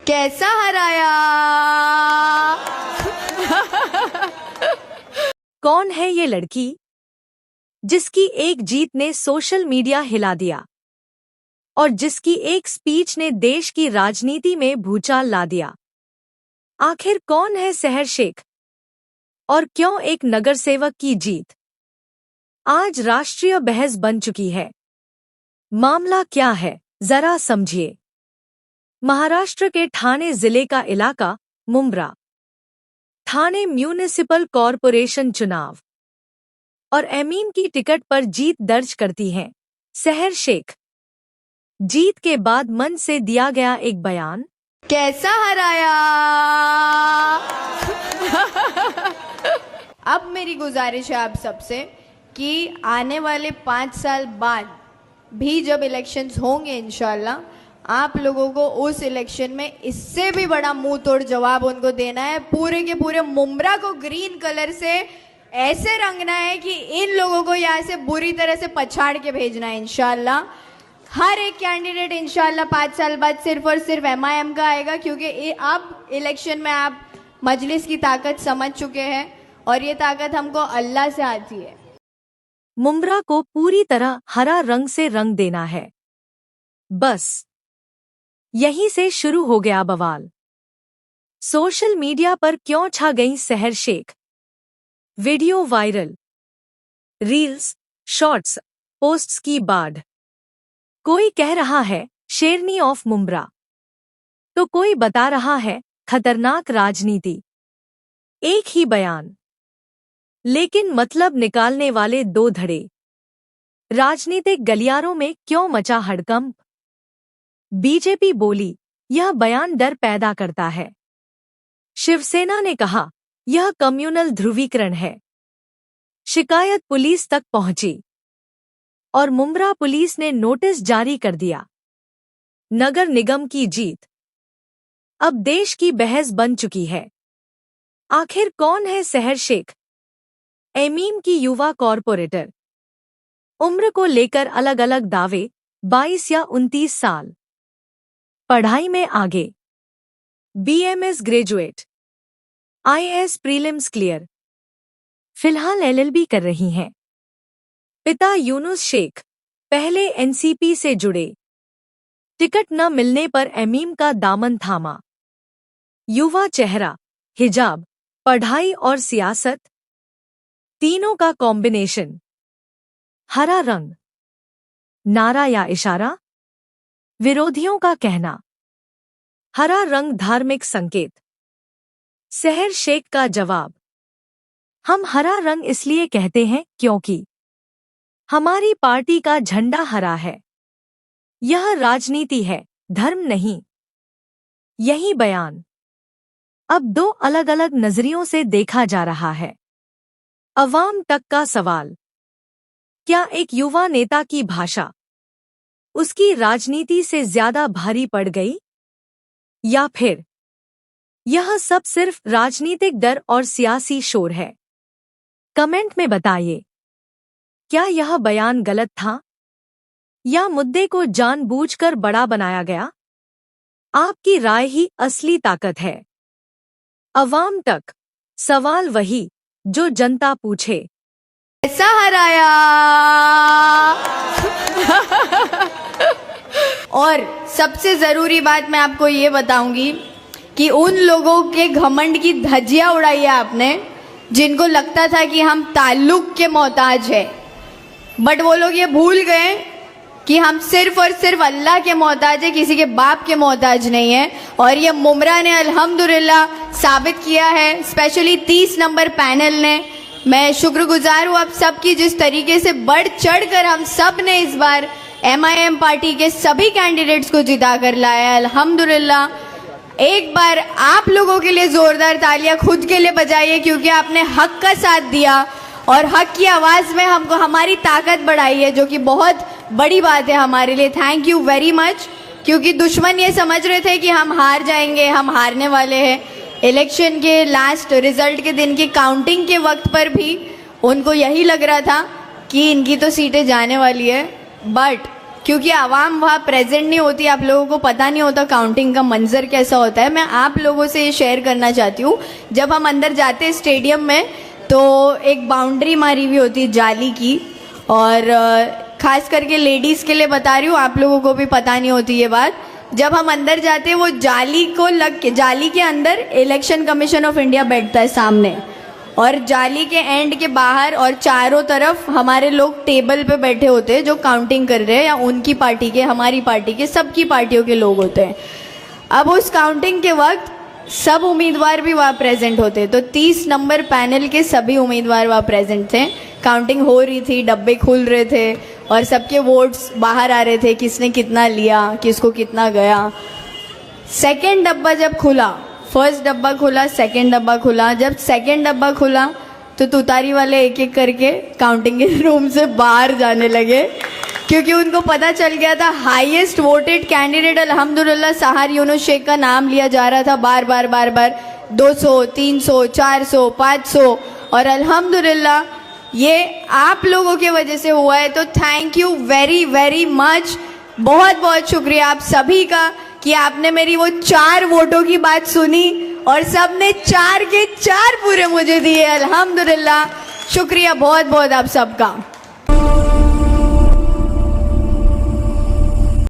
कैसा हराया। कौन है ये लड़की जिसकी एक जीत ने सोशल मीडिया हिला दिया और जिसकी एक स्पीच ने देश की राजनीति में भूचाल ला दिया? आखिर कौन है सहर शेख और क्यों एक नगरसेवक की जीत आज राष्ट्रीय बहस बन चुकी है? मामला क्या है, जरा समझिए। महाराष्ट्र के ठाणे जिले का इलाका मुंब्रा, ठाणे म्यूनिसिपल कॉरपोरेशन चुनाव और एमीन की टिकट पर जीत दर्ज करती हैं सहर शेख। जीत के बाद मंच से दिया गया एक बयान, कैसा हराया। अब मेरी गुजारिश है आप सबसे कि आने वाले 5 साल बाद भी जब इलेक्शंस होंगे इंशाल्लाह, आप लोगों को उस इलेक्शन में इससे भी बड़ा मुंह तोड़ जवाब उनको देना है। पूरे के पूरे मुंब्रा को ग्रीन कलर से ऐसे रंगना है कि इन लोगों को यहाँ से बुरी तरह से पछाड़ के भेजना है इंशाल्लाह। हर एक कैंडिडेट इंशाल्लाह 5 साल बाद सिर्फ और सिर्फ MIM का आएगा, क्योंकि अब इलेक्शन में आप मजलिस की ताकत समझ चुके हैं और ये ताकत हमको अल्लाह से आती है। मुंब्रा को पूरी तरह हरा रंग से रंग देना है। बस यहीं से शुरू हो गया बवाल। सोशल मीडिया पर क्यों छा गई Sehar Shaikh? Video viral, reels, shorts, posts की बाढ़। कोई कह रहा है शेरनी ऑफ मुंब्रा, तो कोई बता रहा है खतरनाक राजनीति। एक ही बयान, लेकिन मतलब निकालने वाले दो धड़े। राजनीतिक गलियारों में क्यों मचा हड़कंप? बीजेपी बोली यह बयान डर पैदा करता है। शिवसेना ने कहा यह कम्युनल ध्रुवीकरण है। शिकायत पुलिस तक पहुंची और मुंब्रा पुलिस ने नोटिस जारी कर दिया। नगर निगम की जीत अब देश की बहस बन चुकी है। आखिर कौन है सहर शेख? एमीन की युवा कॉरपोरेटर। उम्र को लेकर अलग अलग दावे, 22 या 29 साल। पढ़ाई में आगे, BMS graduate, IAS prelims clear, फिलहाल LLB कर रही हैं। पिता यूनुस शेख पहले NCP से जुड़े, टिकट न मिलने पर एमीम का दामन थामा। युवा चेहरा, हिजाब, पढ़ाई और सियासत, तीनों का कॉम्बिनेशन। हरा रंग, नारा या इशारा? विरोधियों का कहना हरा रंग धार्मिक संकेत। सहर शेख का जवाब, हम हरा रंग इसलिए कहते हैं क्योंकि हमारी पार्टी का झंडा हरा है। यह राजनीति है, धर्म नहीं। यही बयान अब दो अलग अलग नजरियों से देखा जा रहा है। अवाम तक का सवाल, क्या एक युवा नेता की भाषा उसकी राजनीति से ज्यादा भारी पड़ गई, या फिर यह सब सिर्फ राजनीतिक डर और सियासी शोर है? कमेंट में बताइए, क्या यह बयान गलत था या मुद्दे को जानबूझकर बड़ा बनाया गया? आपकी राय ही असली ताकत है। अवाम तक सवाल वही जो जनता पूछे, कैसा हराया। और सबसे जरूरी बात मैं आपको ये बताऊंगी कि उन लोगों के घमंड की धज्जियां उड़ाई है आपने, जिनको लगता था कि हम ताल्लुक के मोहताज हैं, बट वो लोग ये भूल गए कि हम सिर्फ और सिर्फ अल्लाह के मोहताज है, किसी के बाप के मोहताज नहीं है। और ये मुंब्रा ने अल्हम्दुलिल्लाह साबित किया है, स्पेशली 30 नंबर पैनल ने। मैं शुक्रगुजार हूँ आप सबकी, जिस तरीके से बढ़ चढ़ कर हम सब ने इस बार MIM पार्टी के सभी कैंडिडेट्स को जिता कर लाया अल्हम्दुलिल्लाह। एक बार आप लोगों के लिए जोरदार तालियां खुद के लिए बजाइए, क्योंकि आपने हक का साथ दिया और हक की आवाज में हमको हमारी ताकत बढ़ाई है, जो कि बहुत बड़ी बात है हमारे लिए। Thank you very much. क्योंकि दुश्मन ये समझ रहे थे कि हम हार जाएंगे, हम हारने वाले हैं। इलेक्शन के लास्ट रिजल्ट के दिन की काउंटिंग के वक्त पर भी उनको यही लग रहा था कि इनकी तो सीटें जाने वाली है, बट क्योंकि आवाम वहाँ प्रेजेंट नहीं होती, आप लोगों को पता नहीं होता काउंटिंग का मंजर कैसा होता है। मैं आप लोगों से ये शेयर करना चाहती हूँ, जब हम अंदर जाते हैं स्टेडियम में तो एक बाउंड्री मारी हुई होती है जाली की, और खास करके लेडीज़ के लिए बता रही हूँ, आप लोगों को भी पता नहीं होती ये बात। जब हम अंदर जाते हैं वो जाली को लग के, जाली के अंदर इलेक्शन कमीशन ऑफ इंडिया बैठता है सामने, और जाली के एंड के बाहर और चारों तरफ हमारे लोग टेबल पे बैठे होते हैं जो काउंटिंग कर रहे हैं, या उनकी पार्टी के, हमारी पार्टी के, सबकी पार्टियों के लोग होते हैं। अब उस काउंटिंग के वक्त सब उम्मीदवार भी वहाँ प्रेजेंट होते, तो 30 नंबर पैनल के सभी उम्मीदवार वहाँ प्रेजेंट थे। काउंटिंग हो रही थी, डब्बे खुल रहे थे और सबके वोट्स बाहर आ रहे थे, किसने कितना लिया, किसको कितना गया। सेकेंड डब्बा जब खुला, फर्स्ट डब्बा खुला, सेकेंड डब्बा खुला, जब सेकेंड डब्बा खुला तो तुतारी वाले एक एक करके काउंटिंग के रूम से बाहर जाने लगे, क्योंकि उनको पता चल गया था हाईएस्ट वोटेड कैंडिडेट अल्हम्दुलिल्लाह सहार यूनुस शेख का नाम लिया जा रहा था बार बार 200, 300, 400, 500, और अल्हम्दुलिल्लाह ये आप लोगों की वजह से हुआ है। तो thank you very very much, बहुत बहुत शुक्रिया आप सभी का कि आपने मेरी वो 4 वोटों की बात सुनी और सबने 4 के 4 पूरे मुझे दिए। अल्हम्दुलिल्लाह, शुक्रिया बहुत बहुत आप सबका।